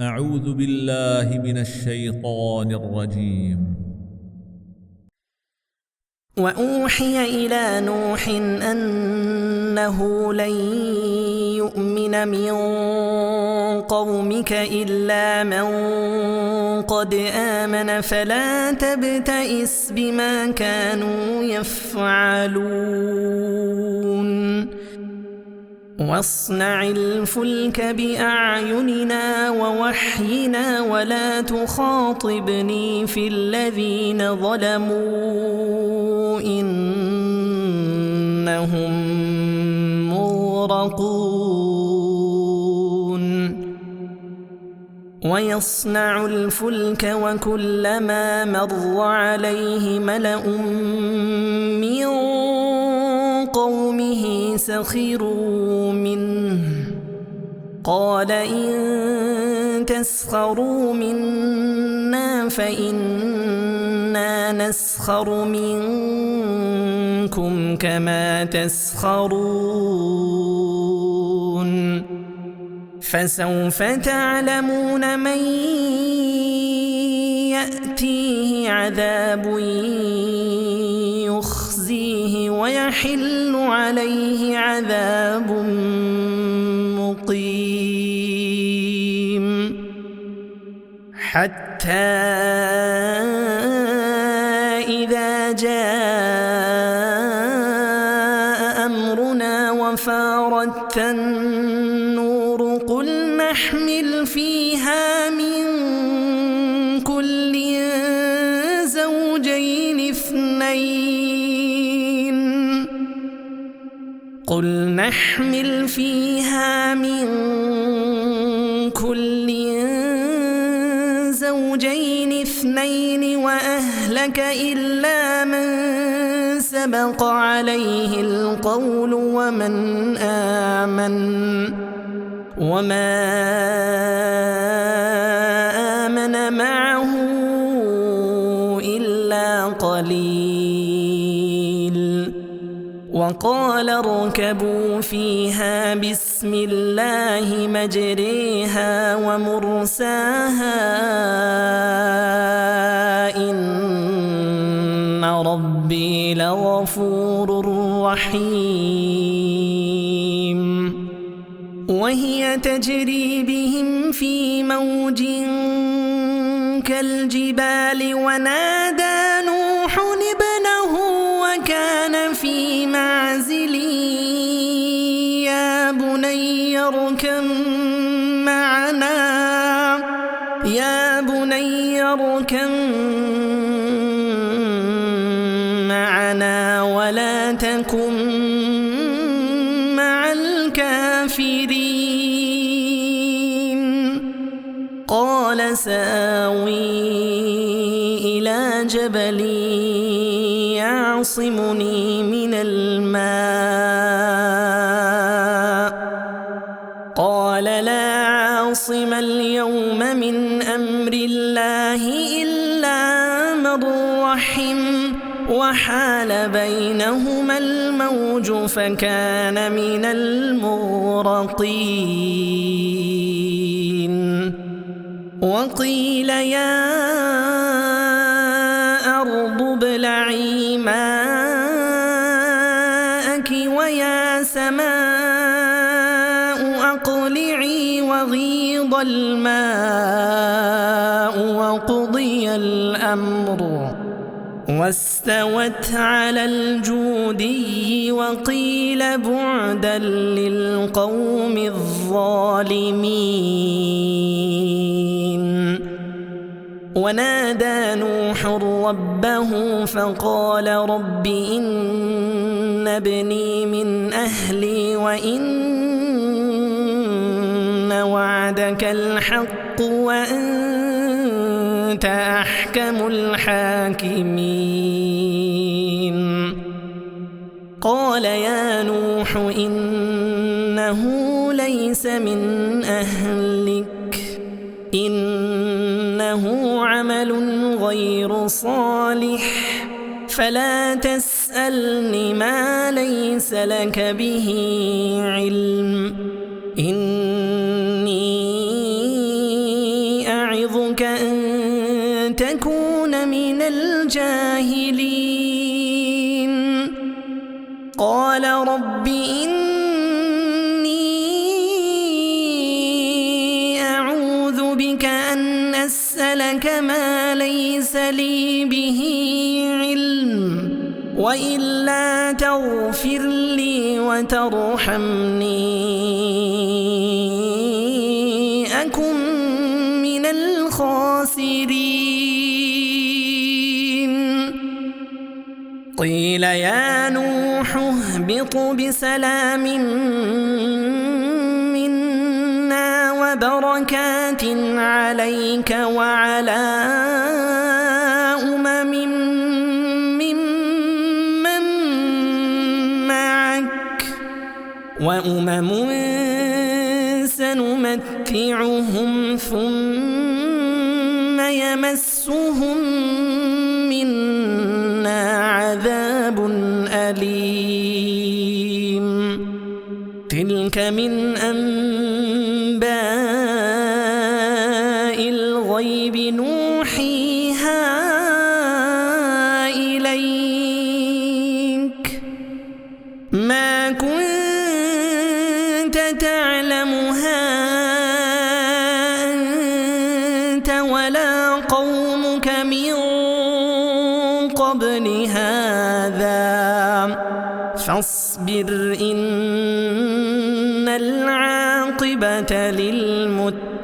أعوذ بالله من الشيطان الرجيم. وأوحي إلى نوح أنه لن يؤمن من قومك إلا من قد آمن فلا تبتئس بما كانوا يفعلون واصنع الفلك بأعيننا ووحينا ولا تخاطبني في الذين ظلموا إنهم مغرقون ويصنع الفلك وكلما مر عليه ملأ من قومه سخروا منه قال إن تسخروا منا فإنا نسخر منكم كما تسخرون فسوف تعلمون من يأتيه عذاب يخزيه ويحل عليه عذاب مقيم حتى إذا جاء أمرنا وفارت النور قل نحمل فيها من كل زوجين اثنين وأهلك إلا من سبق عليه القول ومن آمن وما آمن معه إلا قليل وقال اركبوا فيها بسم الله مجريها ومرساها إن ربي لغفور رحيم وهي تجري بهم في موج كالجبال ونادى نوح ابنه وكان في معزل يا بني اركب معنا ولا تكن مع الكافرين قال سآوي إلى جبل يعصمني من الماء قال لا عاصم اليوم من أمر الله إلا من رحم وحال بينهما الموج فكان من المغرقين وقيل يا أرض ابلعي ماءك ويا سماء أقلعي وغيض الماء وقضي الأمر واستوت على الجودي وقيل بعدا للقوم الظالمين ونادى نوح ربه فقال رب إن ابني من أهلي وإن وعدك الحق وأنت أحكم الحاكمين قال يا نوح إنه ليس من أهلك إنه عمل غير صالح فلا تسألني ما ليس لك به علم إني يعظك أن تكون من الجاهلين قال رب إني أعوذ بك أن أسألك ما ليس لي به علم وإلا تغفر لي وترحمني أكن من الخاسرين قيل يا نوح اهبط بسلام منا وبركات عليك وعلى أمم ممن معك وأمم سنمتعهم ثم يمسهم منا عذاب أليم تلك من أنباء الغيب نوحيها إليك ما كنت تعلمها أنت ولا قومك من قبل هذا فاصبر إن العاقبة للمتقين